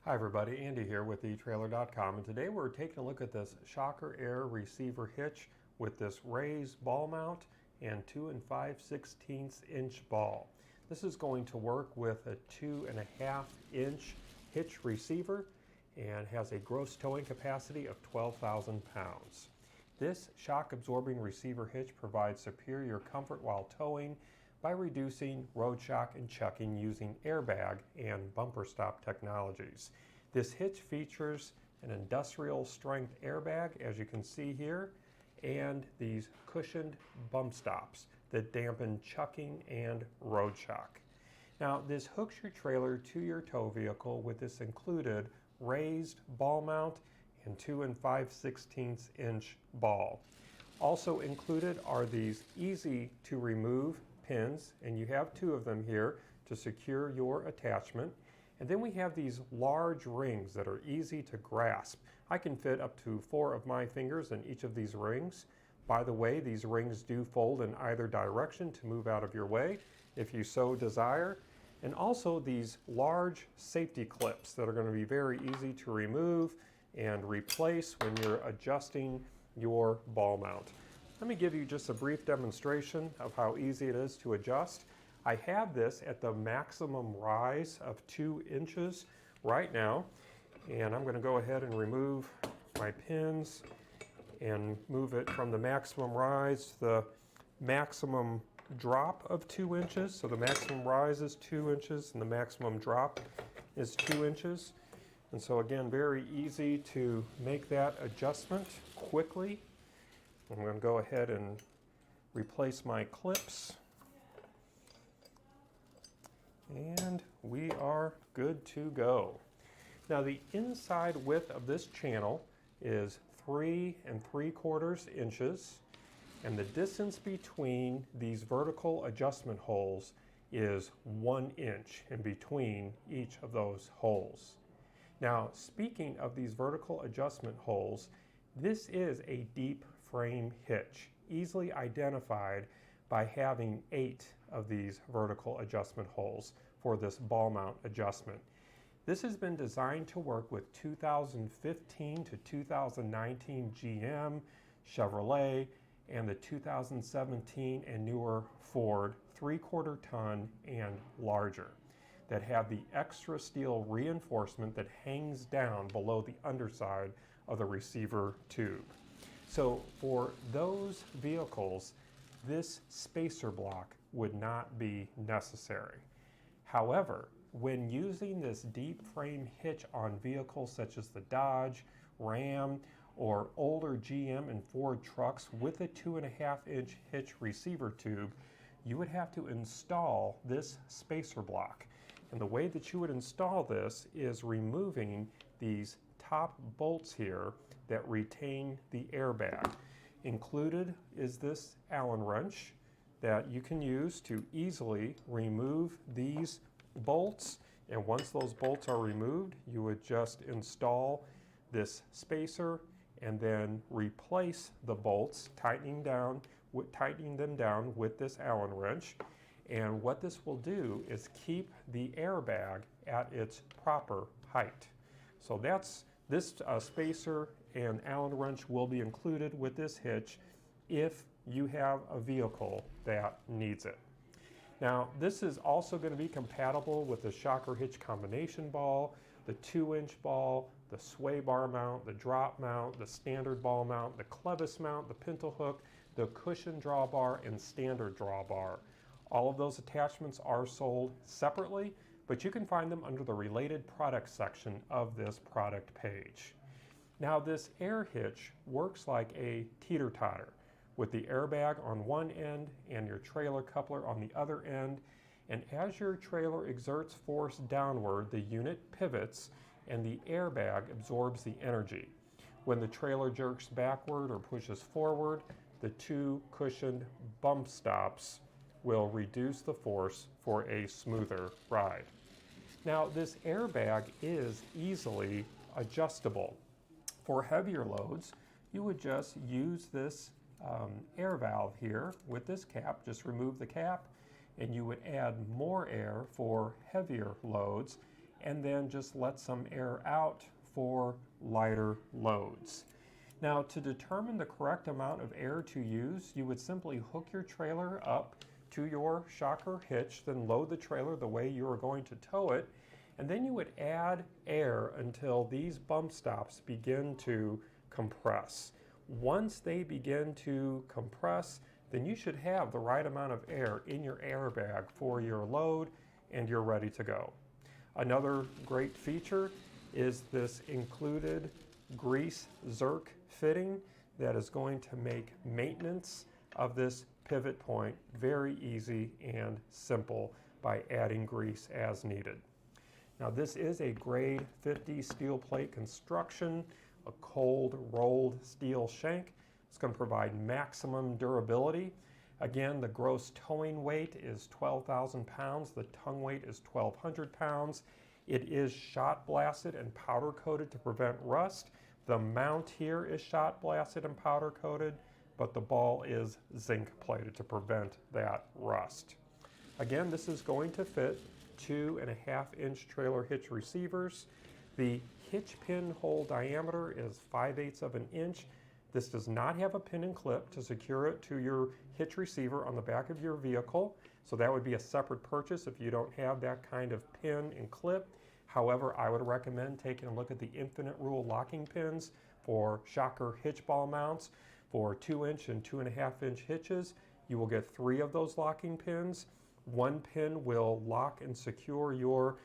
Hi everybody, Andy here with etrailer.com, and today we're taking a look at this Shocker Air Receiver Hitch with this raised ball mount and 2 5/16 inch ball. This is going to work with a 2.5 inch hitch receiver and has a gross towing capacity of 12,000 pounds. This shock absorbing receiver hitch provides superior comfort while towing by reducing road shock and chucking using airbag and bumper stop technologies. This hitch features an industrial strength airbag, as you can see here, and these cushioned bump stops that dampen chucking and road shock. Now, this hooks your trailer to your tow vehicle with this included raised ball mount and 2 5/16 inch ball. Also included are these easy to remove pins, and you have 2 of them here to secure your attachment. And then we have these large rings that are easy to grasp. I can fit up to 4 of my fingers in each of these rings. By the way, these rings do fold in either direction to move out of your way if you so desire. And also these large safety clips that are going to be very easy to remove and replace when you're adjusting your ball mount. Let me give you just a brief demonstration of how easy it is to adjust. I have this at the maximum rise of 2 inches right now, and I'm going to go ahead and remove my pins and move it from the maximum rise to the maximum drop of 2 inches. So the maximum rise is 2 inches and the maximum drop is 2 inches. And so again, very easy to make that adjustment quickly. I'm going to go ahead and replace my clips. And we are good to go. Now the inside width of this channel is 3 3/4 inches, and the distance between these vertical adjustment holes is 1 inch in between each of those holes. Now, speaking of these vertical adjustment holes, this is a deep frame hitch, easily identified by having 8 of these vertical adjustment holes for this ball mount adjustment. This has been designed to work with 2015 to 2019 GM, Chevrolet, and the 2017 and newer Ford 3/4 ton and larger that have the extra steel reinforcement that hangs down below the underside of the receiver tube. So for those vehicles, this spacer block would not be necessary. However, when using this deep frame hitch on vehicles such as the Dodge, Ram, or older GM and Ford trucks with a 2.5 inch hitch receiver tube, you would have to install this spacer block. And the way that you would install this is removing these top bolts here that retain the airbag. Included is this Allen wrench that you can use to easily remove these bolts. And once those bolts are removed, you would just install this spacer and then replace the bolts, tightening them down with this Allen wrench. And what this will do is keep the airbag at its proper height. So that's this spacer and Allen wrench will be included with this hitch if you have a vehicle that needs it. Now, this is also going to be compatible with the Shocker Hitch combination ball, the 2 inch ball, the sway bar mount, the drop mount, the standard ball mount, the clevis mount, the pintle hook, the cushion drawbar, and standard drawbar. All of those attachments are sold separately, but you can find them under the related products section of this product page. Now, this air hitch works like a teeter-totter with the airbag on one end and your trailer coupler on the other end. And as your trailer exerts force downward, the unit pivots and the airbag absorbs the energy. When the trailer jerks backward or pushes forward, the 2 cushioned bump stops will reduce the force for a smoother ride. Now, this airbag is easily adjustable. For heavier loads, you would just use this air valve here with this cap. Just remove the cap and you would add more air for heavier loads and then just let some air out for lighter loads. Now, to determine the correct amount of air to use, you would simply hook your trailer up to your Shocker hitch, then load the trailer the way you are going to tow it, and then you would add air until these bump stops begin to compress. Once they begin to compress, then you should have the right amount of air in your airbag for your load, and you're ready to go. Another great feature is this included grease zerk fitting that is going to make maintenance of this pivot point very easy and simple by adding grease as needed. Now, this is a grade 50 steel plate construction, a cold rolled steel shank. It's going to provide maximum durability. Again, the gross towing weight is 12,000 pounds. The tongue weight is 1,200 pounds. It is shot blasted and powder coated to prevent rust. The mount here is shot blasted and powder coated, but the ball is zinc plated to prevent that rust. Again, this is going to fit 2.5-inch trailer hitch receivers. The hitch pin hole diameter is 5/8 of an inch. This does not have a pin and clip to secure it to your hitch receiver on the back of your vehicle, so that would be a separate purchase if you don't have that kind of pin and clip. However, I would recommend taking a look at the infinite rule locking pins for Shocker Hitch Ball Mounts. For 2-inch and 2.5-inch hitches, you will get 3 of those locking pins. One pin will lock and secure your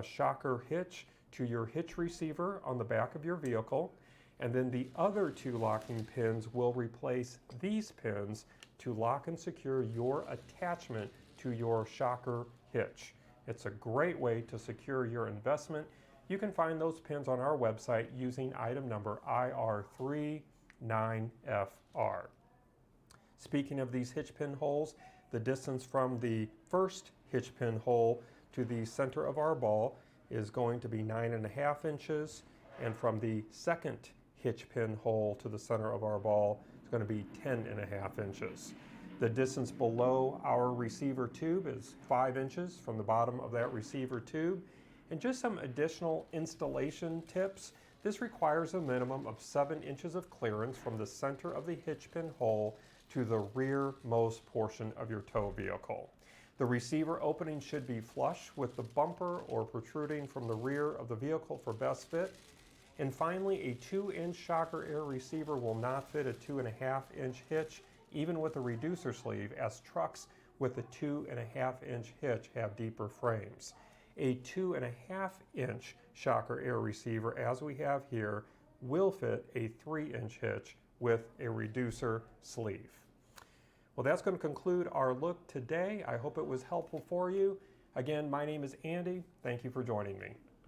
Shocker hitch to your hitch receiver on the back of your vehicle, and then the other 2 locking pins will replace these pins to lock and secure your attachment to your Shocker hitch. It's a great way to secure your investment. You can find those pins on our website using item number IR39FR. Speaking of these hitch pin holes, the distance from the first hitch pin hole to the center of our ball is going to be 9.5 inches, and from the second hitch pin hole to the center of our ball is going to be 10.5 inches. The distance below our receiver tube is 5 inches from the bottom of that receiver tube. And just some additional installation tips. This requires a minimum of 7 inches of clearance from the center of the hitch pin hole to the rearmost portion of your tow vehicle. The receiver opening should be flush with the bumper or protruding from the rear of the vehicle for best fit. And finally, a 2-inch Shocker Air Receiver will not fit a 2.5-inch hitch, even with a reducer sleeve, as trucks with a 2.5-inch hitch have deeper frames. A 2.5-inch Shocker Air Receiver, as we have here, will fit a 3-inch hitch with a reducer sleeve. Well, that's going to conclude our look today. I hope it was helpful for you. Again, my name is Andy. Thank you for joining me.